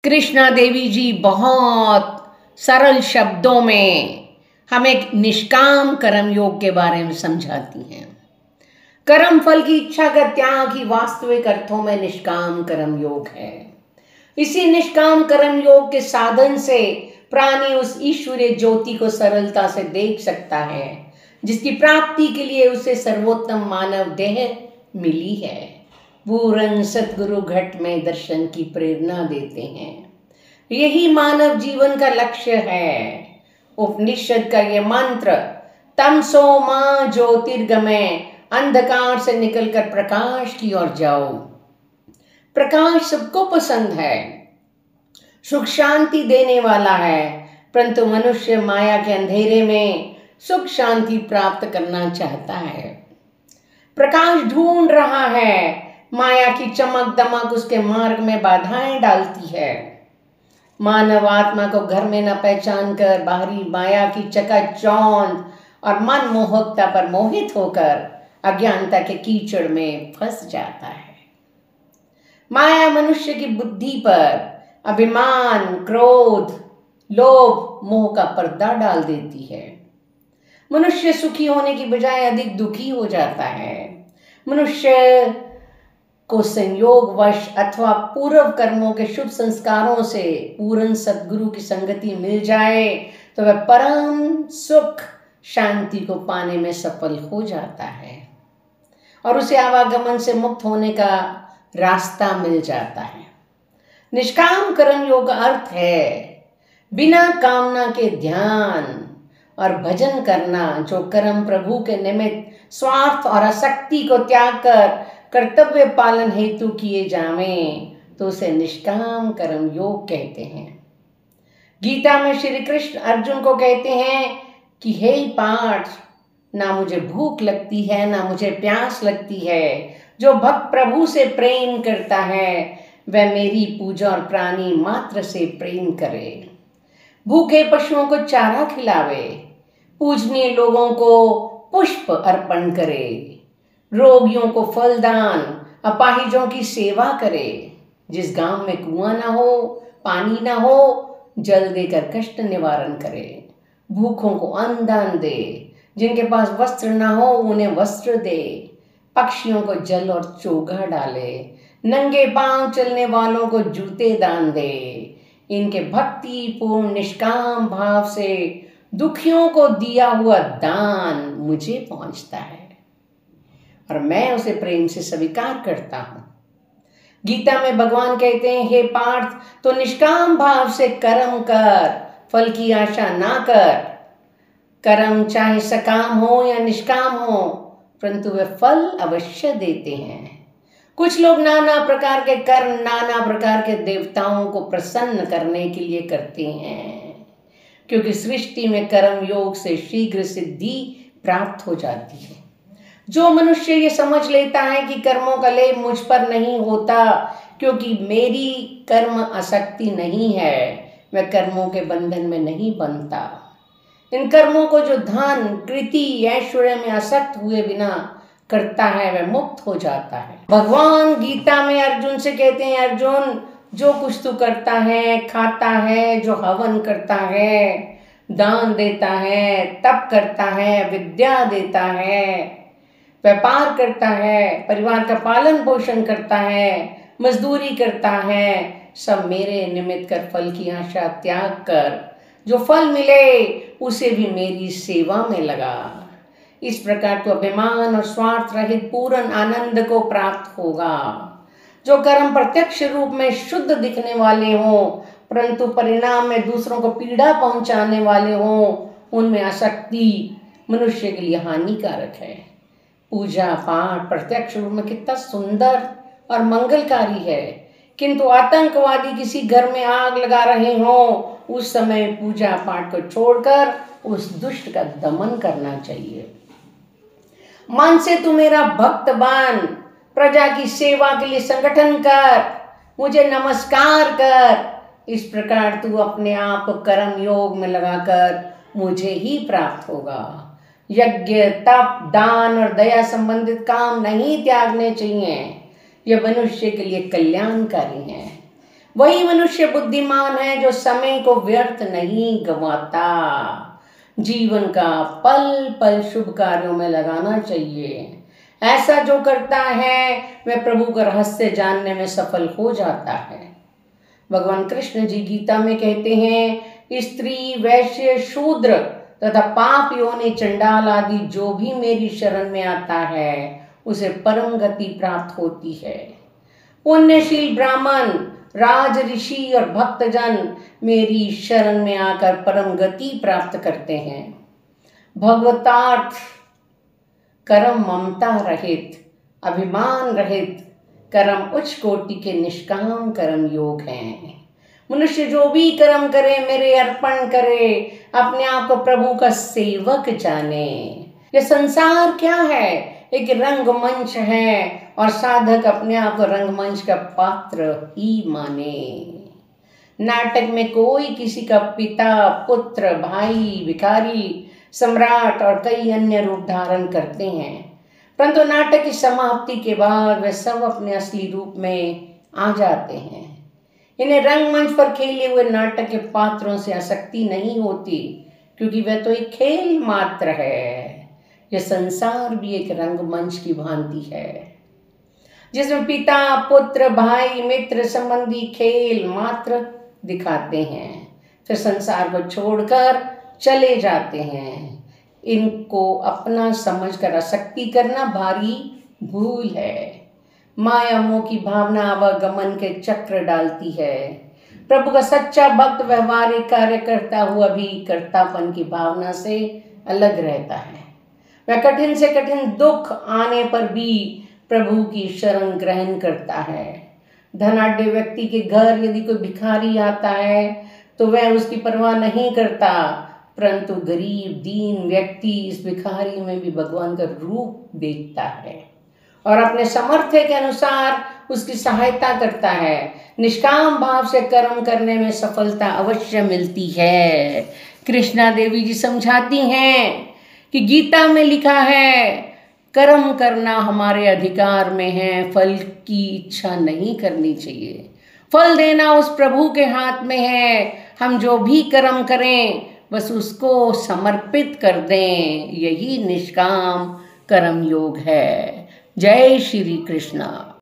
कृष्णा देवी जी बहुत सरल शब्दों में हमें निष्काम कर्म योग के बारे में समझाती हैं। कर्म फल की इच्छा का त्याग ही वास्तविक अर्थों में निष्काम कर्म योग है। इसी निष्काम कर्म योग के साधन से प्राणी उस ईश्वरीय ज्योति को सरलता से देख सकता है जिसकी प्राप्ति के लिए उसे सर्वोत्तम मानव देह मिली है। पूर्ण सतगुरु घट में दर्शन की प्रेरणा देते हैं। यही मानव जीवन का लक्ष्य है। उपनिषद का ये मंत्र तमसो मां ज्योतिर्गमय, अंधकार से निकलकर प्रकाश की ओर जाओ। प्रकाश सबको पसंद है, सुख शांति देने वाला है, परंतु मनुष्य माया के अंधेरे में सुख शांति प्राप्त करना चाहता है। प्रकाश ढूंढ रहा है, माया की चमक दमक उसके मार्ग में बाधाएं डालती है। मानव आत्मा को घर में न पहचान कर बाहरी माया की चकाचौंध और मन मोहकता पर मोहित होकर अज्ञानता के कीचड़ में फंस जाता है। माया मनुष्य की बुद्धि पर अभिमान, क्रोध, लोभ, मोह का पर्दा डाल देती है। मनुष्य सुखी होने की बजाय अधिक दुखी हो जाता है। मनुष्य को संयोगवश अथवा पूर्व कर्मों के शुभ संस्कारों से पूर्ण सद्गुरु की संगति मिल जाए तो वह परम सुख शांति को पाने में सफल हो जाता है और उसे आवागमन से मुक्त होने का रास्ता मिल जाता है। निष्काम कर्म योग का अर्थ है बिना कामना के ध्यान और भजन करना। जो कर्म प्रभु के निमित्त स्वार्थ और आसक्ति को त्याग कर कर्तव्य पालन हेतु किए जावें तो उसे निष्काम कर्म योग कहते हैं। गीता में श्री कृष्ण अर्जुन को कहते हैं कि हे पार्थ, ना मुझे भूख लगती है ना मुझे प्यास लगती है। जो भक्त प्रभु से प्रेम करता है वह मेरी पूजा और प्राणी मात्र से प्रेम करे। भूखे पशुओं को चारा खिलावे, पूजनीय लोगों को पुष्प अर्पण करे, रोगियों को फलदान, अपाहिजों की सेवा करे। जिस गांव में कुआं ना हो, पानी ना हो, जल देकर कष्ट निवारण करे। भूखों को अन्न दान दे, जिनके पास वस्त्र ना हो उन्हें वस्त्र दे। पक्षियों को जल और चोगा डाले, नंगे पांव चलने वालों को जूते दान दे। इनके भक्ति पूर्ण निष्काम भाव से दुखियों को दिया हुआ दान मुझे पहुंचता है और मैं उसे प्रेम से स्वीकार करता हूं। गीता में भगवान कहते हैं, हे पार्थ, तो निष्काम भाव से कर्म कर, फल की आशा ना कर। कर्म चाहे सकाम हो या निष्काम हो, परंतु वे फल अवश्य देते हैं। कुछ लोग नाना प्रकार के कर्म नाना प्रकार के देवताओं को प्रसन्न करने के लिए करते हैं, क्योंकि सृष्टि में कर्म योग से शीघ्र सिद्धि प्राप्त हो जाती है। जो मनुष्य ये समझ लेता है कि कर्मों का लेप मुझ पर नहीं होता क्योंकि मेरी कर्म आसक्ति नहीं है, वह कर्मों के बंधन में नहीं बनता। इन कर्मों को जो धन, कृति, ऐश्वर्य में आसक्त हुए बिना करता है वह मुक्त हो जाता है। भगवान गीता में अर्जुन से कहते हैं, अर्जुन, जो कुछ तू करता है, खाता है, जो हवन करता है, दान देता है, तप करता है, विद्या देता है, व्यापार करता है, परिवार का पालन पोषण करता है, मजदूरी करता है, सब मेरे निमित्त कर फल की आशा त्याग कर। जो फल मिले उसे भी मेरी सेवा में लगा। इस प्रकार तो अभिमान और स्वार्थ रहित पूर्ण आनंद को प्राप्त होगा। जो कर्म प्रत्यक्ष रूप में शुद्ध दिखने वाले हों परंतु परिणाम में दूसरों को पीड़ा पहुंचाने वाले हों, उनमें आसक्ति मनुष्य के लिए हानिकारक है। पूजा पाठ प्रत्यक्ष रूप में कितना सुंदर और मंगलकारी है, किंतु आतंकवादी किसी घर में आग लगा रहे हों उस समय पूजा पाठ को छोड़कर उस दुष्ट का दमन करना चाहिए। मन से तू मेरा भक्त बन, प्रजा की सेवा के लिए संगठन कर, मुझे नमस्कार कर। इस प्रकार तू अपने आप को कर्म योग में लगाकर मुझे ही प्राप्त होगा। यज्ञ, तप, दान और दया संबंधित काम नहीं त्यागने चाहिए। यह मनुष्य के लिए कल्याणकारी है। वही मनुष्य बुद्धिमान है जो समय को व्यर्थ नहीं गंवाता। जीवन का पल पल शुभ कार्यों में लगाना चाहिए। ऐसा जो करता है वह प्रभु का रहस्य जानने में सफल हो जाता है। भगवान कृष्ण जी गीता में कहते हैं, स्त्री, वैश्य, शूद्र तथा पाप योनि, चंडाल आदि जो भी मेरी शरण में आता है उसे परम गति प्राप्त होती है। पुण्यशील ब्राह्मण, राज ऋषि और भक्तजन मेरी शरण में आकर परम गति प्राप्त करते हैं। भगवतार्थ कर्म ममता रहित, अभिमान रहित कर्म उच्च कोटि के निष्काम कर्म योग हैं। मनुष्य जो भी कर्म करे मेरे अर्पण करे, अपने आप को प्रभु का सेवक जाने। ये संसार क्या है? एक रंगमंच है और साधक अपने आप को रंगमंच का पात्र ही माने। नाटक में कोई किसी का पिता, पुत्र, भाई, भिखारी, सम्राट और कई अन्य रूप धारण करते हैं, परंतु नाटक की समाप्ति के बाद वे सब अपने असली रूप में आ जाते हैं। इन्हें रंगमंच पर खेले हुए नाटक के पात्रों से आसक्ति नहीं होती, क्योंकि वह तो एक खेल मात्र है। यह संसार भी एक रंगमंच की भांति है, जिसमें पिता, पुत्र, भाई, मित्र, संबंधी खेल मात्र दिखाते हैं, फिर संसार को छोड़कर चले जाते हैं। इनको अपना समझकर आसक्ति करना भारी भूल है। माया मोह की भावना आवागमन के चक्र डालती है। प्रभु का सच्चा भक्त व्यवहारिक कार्य करता हुआ भी कर्तापन की भावना से अलग रहता है। वह कठिन से कठिन दुख आने पर भी प्रभु की शरण ग्रहण करता है। धनाढ्य व्यक्ति के घर यदि कोई भिखारी आता है तो वह उसकी परवाह नहीं करता, परंतु गरीब दीन व्यक्ति इस भिखारी में भी भगवान का रूप देखता है और अपने सामर्थ्य के अनुसार उसकी सहायता करता है। निष्काम भाव से कर्म करने में सफलता अवश्य मिलती है। कृष्णा देवी जी समझाती हैं कि गीता में लिखा है, कर्म करना हमारे अधिकार में है, फल की इच्छा नहीं करनी चाहिए। फल देना उस प्रभु के हाथ में है। हम जो भी कर्म करें बस उसको समर्पित कर दें, यही निष्काम कर्म योग है। जय श्री कृष्णा।